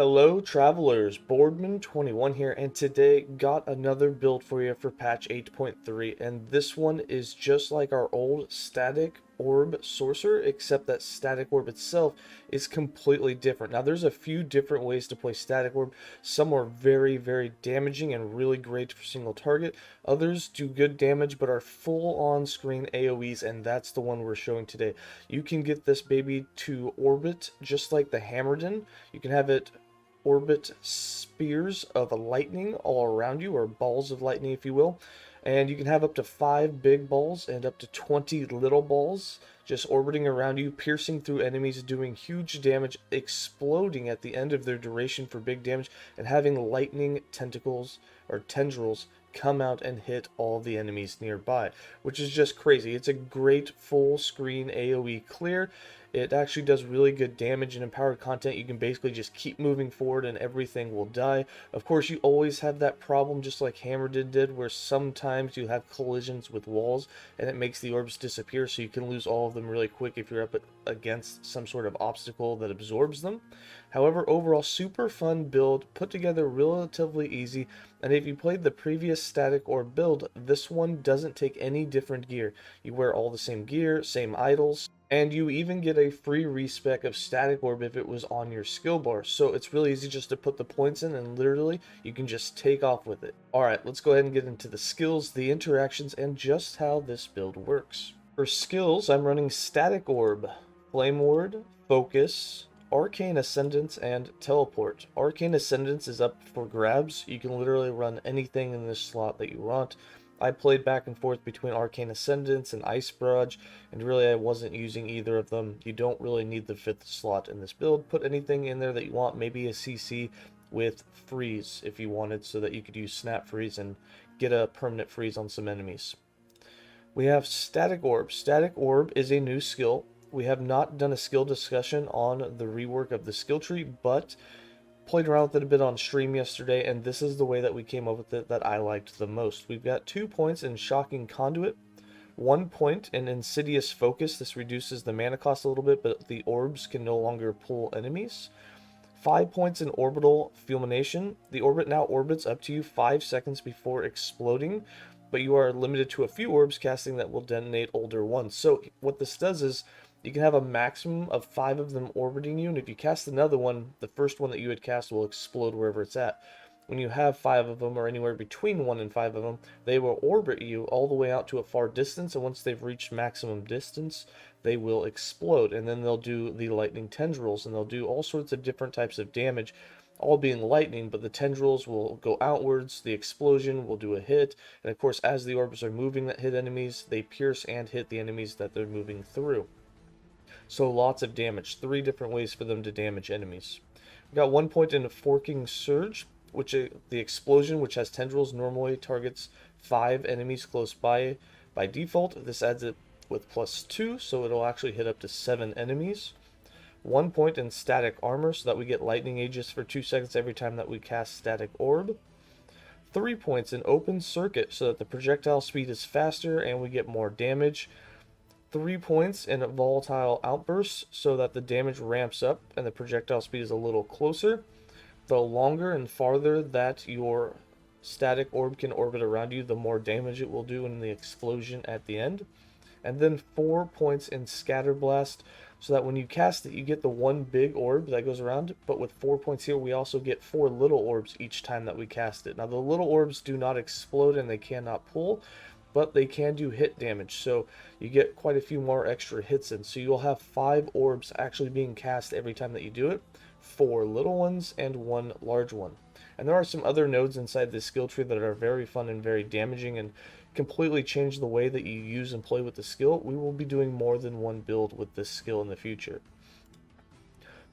Hello travelers, Boardman21 here, and today got another build for you for patch 8.3, and this one is just like our old Static Orb Sorcerer, except that Static Orb itself is completely different. Now there's a few different ways to play Static Orb. Some are very damaging and really great for single target. Others do good damage but are full on screen AoEs, and that's the one we're showing today. You can get this baby to orbit just like the Hammerden. You can have it orbit spears of lightning all around you, or balls of lightning if you will, and you can have up to 5 big balls and up to 20 little balls just orbiting around you, piercing through enemies, doing huge damage, exploding at the end of their duration for big damage, and having lightning tentacles or tendrils come out and hit all the enemies nearby, which is just crazy. It's a great full screen AoE clear. It actually does really good damage, and empowered content you can basically just keep moving forward and everything will die. Of course, you always have that problem, just like Hammerden did, where sometimes you have collisions with walls and it makes the orbs disappear, so you can lose all of them really quick if you're up against some sort of obstacle that absorbs them. However, overall, super fun build, put together relatively easy, and if you played the previous Static Orb build, this one doesn't take any different gear. You wear all the same gear, same idols, and you even get a free respec of Static Orb if it was on your skill bar. So it's really easy just to put the points in and literally you can just take off with it. Alright, let's go ahead and get into the skills, the interactions, and just how this build works. For skills, I'm running Static Orb, Flame Ward, Focus, Arcane Ascendance, and Teleport. Arcane Ascendance is up for grabs. You can literally run anything in this slot that you want. I played back and forth between Arcane Ascendance and Ice Barrage, and really I wasn't using either of them. You don't really need the 5th slot in this build. Put anything in there that you want, maybe a CC with freeze if you wanted, so that you could use snap freeze and get a permanent freeze on some enemies. We have Static Orb. Static Orb is a new skill. We have not done a skill discussion on the rework of the skill tree, but played around with it a bit on stream yesterday, and this is the way that we came up with it that I liked the most. We've got 2 points in Shocking Conduit, 1 point in Insidious Focus. This reduces the mana cost a little bit, but the orbs can no longer pull enemies. 5 points in Orbital Fulmination. The orbit now orbits up to you 5 seconds before exploding, but you are limited to a few orbs casting that will detonate older ones. So what this does is you can have a maximum of 5 of them orbiting you, and if you cast another one, the first one that you would cast will explode wherever it's at. When you have 5 of them, or anywhere between 1 and 5 of them, they will orbit you all the way out to a far distance, and once they've reached maximum distance, they will explode, and then they'll do the lightning tendrils, and they'll do all sorts of different types of damage, all being lightning, but the tendrils will go outwards, the explosion will do a hit, and of course as the orbs are moving that hit enemies, they pierce and hit the enemies that they're moving through. So lots of damage, 3 different ways for them to damage enemies. We got 1 point in Forking Surge, which the explosion, which has tendrils, normally targets 5 enemies close by default. This adds it with +2, so it'll actually hit up to 7 enemies. 1 point in Static Armor, so that we get lightning aegis for 2 seconds every time that we cast Static Orb. 3 points in Open Circuit, so that the projectile speed is faster and we get more damage. 3 points in Volatile Outbursts, so that the damage ramps up and the projectile speed is a little closer. The longer and farther that your Static Orb can orbit around you, the more damage it will do in the explosion at the end. And then 4 points in Scatter Blast, so that when you cast it, you get the 1 big orb that goes around, but with 4 points here, we also get 4 little orbs each time that we cast it. Now, the little orbs do not explode and they cannot pull, but they can do hit damage, so you get quite a few more extra hits in. So you'll have 5 orbs actually being cast every time that you do it, 4 little ones and 1 large one. And there are some other nodes inside this skill tree that are very fun and very damaging and completely change the way that you use and play with the skill. We will be doing more than one build with this skill in the future.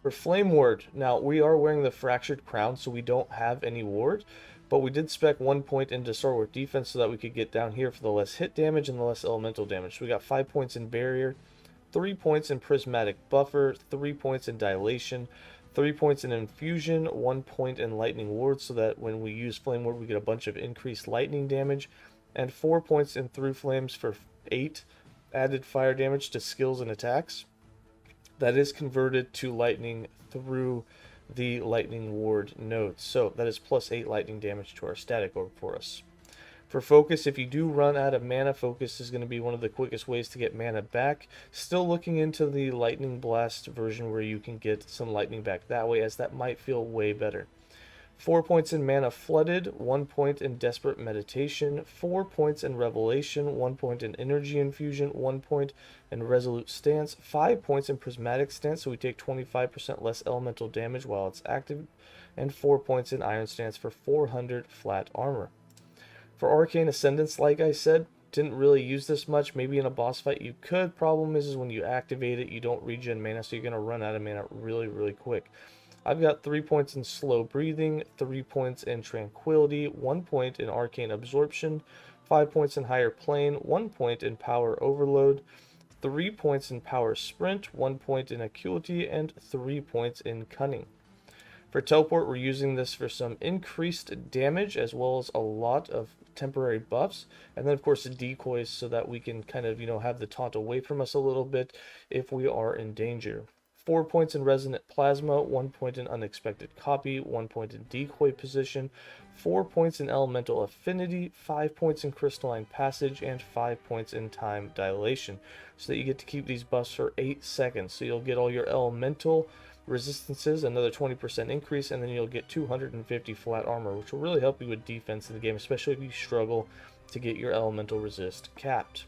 For Flame Ward, now we are wearing the Fractured Crown, so we don't have any ward, but we did spec 1 point into Stalwart Defense so that we could get down here for the less hit damage and the less elemental damage. So we got 5 points in Barrier, 3 points in Prismatic Buffer, 3 points in Dilation, 3 points in Infusion, 1 point in Lightning Ward, so that when we use Flame Ward we get a bunch of increased lightning damage, and 4 points in Through Flames for 8 added fire damage to skills and attacks. That is converted to lightning through the lightning ward nodes. So that is +8 lightning damage to our static orb for us. For focus, if you do run out of mana, focus is going to be one of the quickest ways to get mana back. Still looking into the lightning blast version where you can get some lightning back that way, as that might feel way better. 4 points in mana flooded, 1 point in desperate meditation, 4 points in revelation, 1 point in energy infusion, 1 point in resolute stance, 5 points in prismatic stance, so we take 25% less elemental damage while it's active, and 4 points in iron stance for 400 flat armor. For Arcane Ascendance, like I said, didn't really use this much. Maybe in a boss fight you could. Problem is when you activate it, you don't regen mana, so you're going to run out of mana really quick. I've got 3 points in slow breathing, 3 points in tranquility, 1 point in arcane absorption, 5 points in higher plane, 1 point in power overload, 3 points in power sprint, 1 point in acuity, and 3 points in cunning. For teleport, we're using this for some increased damage as well as a lot of temporary buffs, and then of course the decoys so that we can kind of, have the taunt away from us a little bit if we are in danger. 4 points in resonant plasma, 1 point in unexpected copy, 1 point in decoy position, 4 points in elemental affinity, 5 points in crystalline passage, and 5 points in time dilation, so that you get to keep these buffs for 8 seconds. So you'll get all your elemental resistances, another 20% increase, and then you'll get 250 flat armor, which will really help you with defense in the game, especially if you struggle to get your elemental resist capped.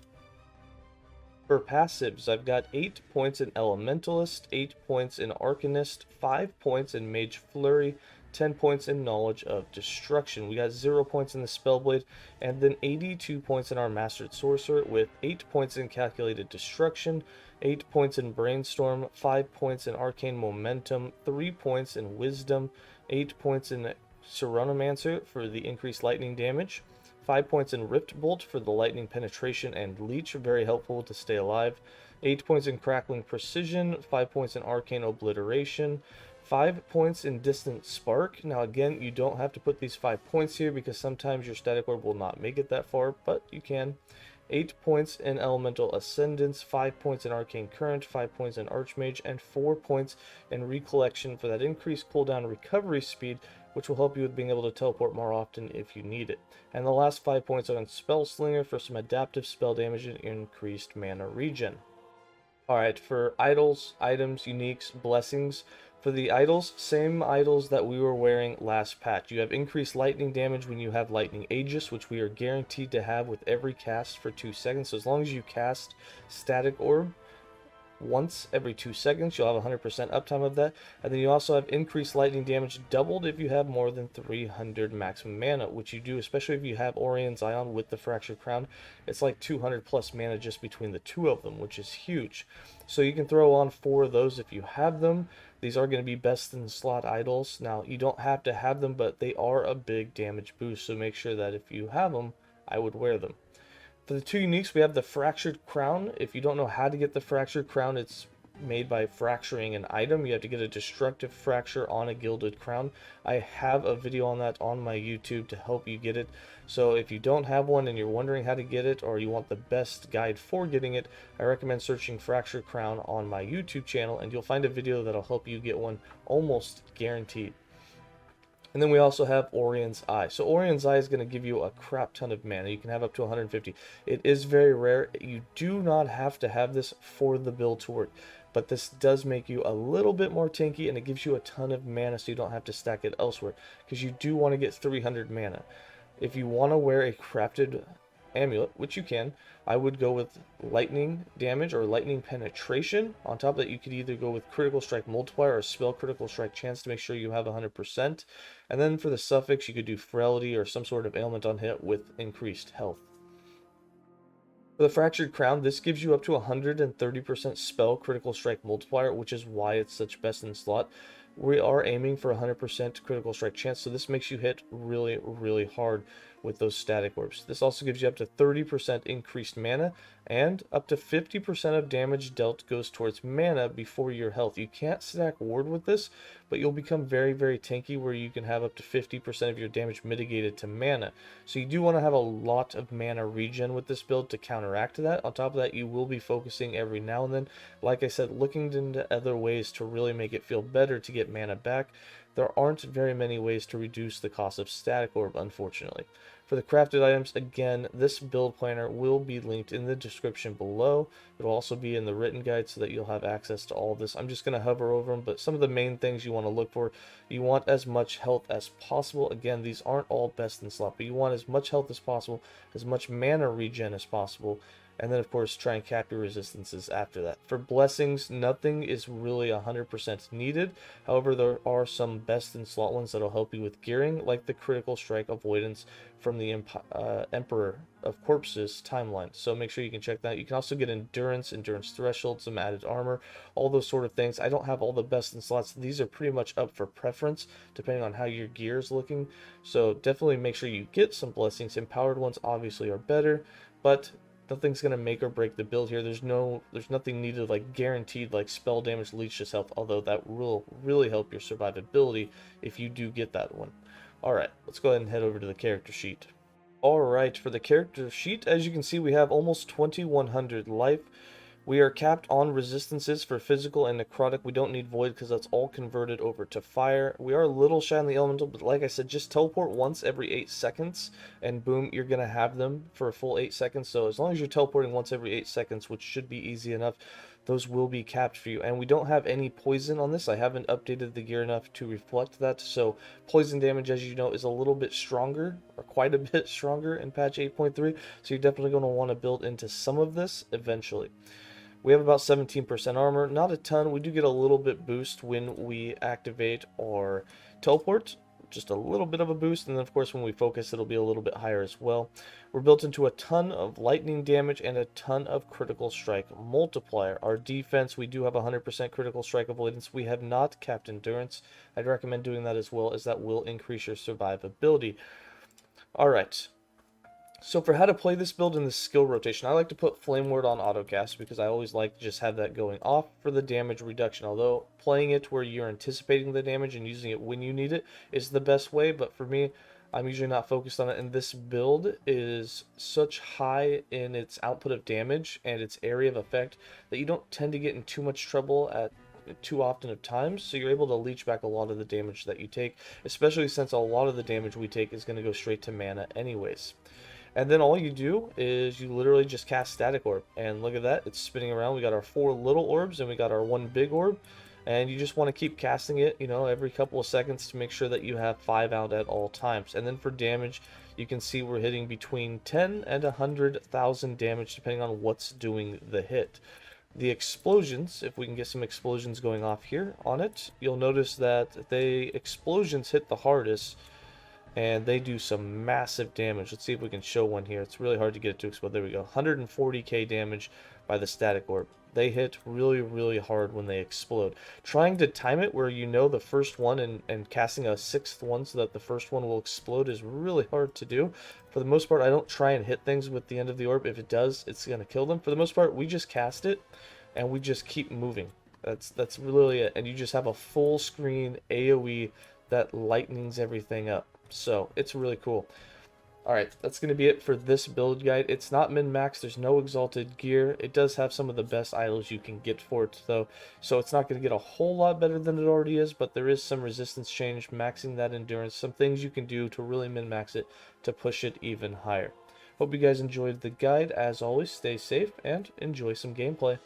For passives, I've got 8 points in Elementalist, 8 points in Arcanist, 5 points in Mage Flurry, 10 points in Knowledge of Destruction. We got 0 points in the Spellblade, and then 82 points in our Mastered Sorcerer, with 8 points in Calculated Destruction, 8 points in Brainstorm, 5 points in Arcane Momentum, 3 points in Wisdom, 8 points in Seronomancer for the increased lightning damage, 5 points in Ripped Bolt for the lightning penetration and leech, very helpful to stay alive, 8 points in Crackling Precision, 5 points in Arcane Obliteration, 5 points in Distant Spark. Now again, you don't have to put these 5 points here because sometimes your static orb will not make it that far, but you can. 8 points in Elemental Ascendance, 5 points in Arcane Current, 5 points in Archmage, and 4 points in Recollection for that increased cooldown recovery speed, which will help you with being able to teleport more often if you need it. And the last 5 points are on Spellslinger for some adaptive spell damage and increased mana regen. Alright, for idols, items, uniques, blessings. For the idols, same idols that we were wearing last patch. You have increased lightning damage when you have Lightning Aegis, which we are guaranteed to have with every cast for 2 seconds. So as long as you cast Static Orb once every 2 seconds, you'll have 100% uptime of that. And then you also have increased lightning damage doubled if you have more than 300 maximum mana, which you do, especially if you have Orion's Ion with the Fractured Crown. It's like 200 plus mana just between the two of them, which is huge. So you can throw on 4 of those if you have them. These are going to be best in slot idols. Now, you don't have to have them, but they are a big damage boost, so make sure that if you have them, I would wear them. For the 2 uniques, we have the Fractured Crown. If you don't know how to get the Fractured Crown, it's made by fracturing an item. You have to get a destructive fracture on a gilded crown. I have a video on that on my YouTube to help you get it. So if you don't have one and you're wondering how to get it, or you want the best guide for getting it, I recommend searching Fractured Crown on my YouTube channel, and you'll find a video that'll help you get one almost guaranteed. And then we also have Orion's Eye. So Orion's Eye is going to give you a crap ton of mana. You can have up to 150. It is very rare. You do not have to have this for the build to work. But this does make you a little bit more tanky, and it gives you a ton of mana so you don't have to stack it elsewhere. Because you do want to get 300 mana. If you want to wear a crafted amulet, which you can, I would go with lightning damage or lightning penetration. On top of that, you could either go with critical strike multiplier or spell critical strike chance to make sure you have 100%. And then for the suffix, you could do frailty or some sort of ailment on hit with increased health. For the Fractured Crown, this gives you up to 130% spell critical strike multiplier, which is why it's such best in slot. We are aiming for 100% critical strike chance, so this makes you hit really hard with those static orbs. This also gives you up to 30% increased mana, and up to 50% of damage dealt goes towards mana before your health. You can't stack ward with this, but you'll become very tanky where you can have up to 50% of your damage mitigated to mana. So you do want to have a lot of mana regen with this build to counteract that. On top of that, you will be focusing every now and then. Like I said, looking into other ways to really make it feel better to get get mana back. There aren't very many ways to reduce the cost of Static Orb, unfortunately. For the crafted items, again, this build planner will be linked in the description below. It'll also be in the written guide so that you'll have access to all of this. I'm just going to hover over them, but some of the main things you want to look for, you want as much health as possible. Again, these aren't all best in slot, but you want as much health as possible, as much mana regen as possible, and then of course try and cap your resistances after that. For blessings, nothing is really 100% needed. However, there are some best in slot ones that'll help you with gearing, like the critical strike avoidance from the Emperor of Corpses timeline. So make sure you can check that. You can also get endurance threshold, some added armor, all those sort of things. I don't have all the best in slots. These are pretty much up for preference depending on how your gear is looking. So definitely make sure you get some blessings. Empowered ones obviously are better, but nothing's gonna make or break the build here. There's nothing needed like guaranteed like spell damage, leech to health, although that will really help your survivability if you do get that one. Alright, let's go ahead and head over to the character sheet. Alright, for the character sheet, as you can see, we have almost 2100 life. We are capped on resistances for physical and necrotic. We don't need void because that's all converted over to fire. We are a little shy on the elemental, but like I said, just teleport once every 8 seconds and boom, you're going to have them for a full 8 seconds. So as long as you're teleporting once every 8 seconds, which should be easy enough, those will be capped for you. And we don't have any poison on this. I haven't updated the gear enough to reflect that. So poison damage, as you know, is a little bit stronger, or quite a bit stronger in patch 8.3. So you're definitely going to want to build into some of this eventually. We have about 17% armor, not a ton. We do get a little bit boost when we activate our teleport, just a little bit of a boost, and then of course when we focus it'll be a little bit higher as well. We're built into a ton of lightning damage and a ton of critical strike multiplier. Our defense, we do have 100% critical strike avoidance. We have not capped endurance. I'd recommend doing that as well, as that will increase your survivability. Alright. So for how to play this build in the skill rotation, I like to put Flame Ward on autocast because I always like to just have that going off for the damage reduction. Although playing it where you're anticipating the damage and using it when you need it is the best way, but for me, I'm usually not focused on it, and this build is such high in its output of damage and its area of effect that you don't tend to get in too much trouble at too often of times, so you're able to leech back a lot of the damage that you take, especially since a lot of the damage we take is going to go straight to mana anyways. And then all you do is you literally just cast Static Orb. And look at that, it's spinning around. We got our 4 little orbs and we got our 1 big orb. And you just want to keep casting it, you know, every couple of seconds to make sure that you have 5 out at all times. And then for damage, you can see we're hitting between 10 and 100,000 damage depending on what's doing the hit. The explosions, if we can get some explosions going off here on it, you'll notice that the explosions hit the hardest. And they do some massive damage. Let's see if we can show one here. It's really hard to get it to explode. There we go. 140k damage by the Static Orb. They hit really, really hard when they explode. Trying to time it where you know the first one and casting a 6th one so that the first one will explode is really hard to do. For the most part, I don't try and hit things with the end of the orb. If it does, it's going to kill them. For the most part, we just cast it and we just keep moving. That's really it. And you just have a full screen AoE that lightnings everything up. So it's really cool. Alright, that's going to be it for this build guide. It's not min-max, there's no exalted gear. It does have some of the best idols you can get for it though, so it's not going to get a whole lot better than it already is, but there is some resistance change, maxing that endurance, some things you can do to really min-max it to push it even higher. Hope you guys enjoyed the guide. As always, stay safe and enjoy some gameplay.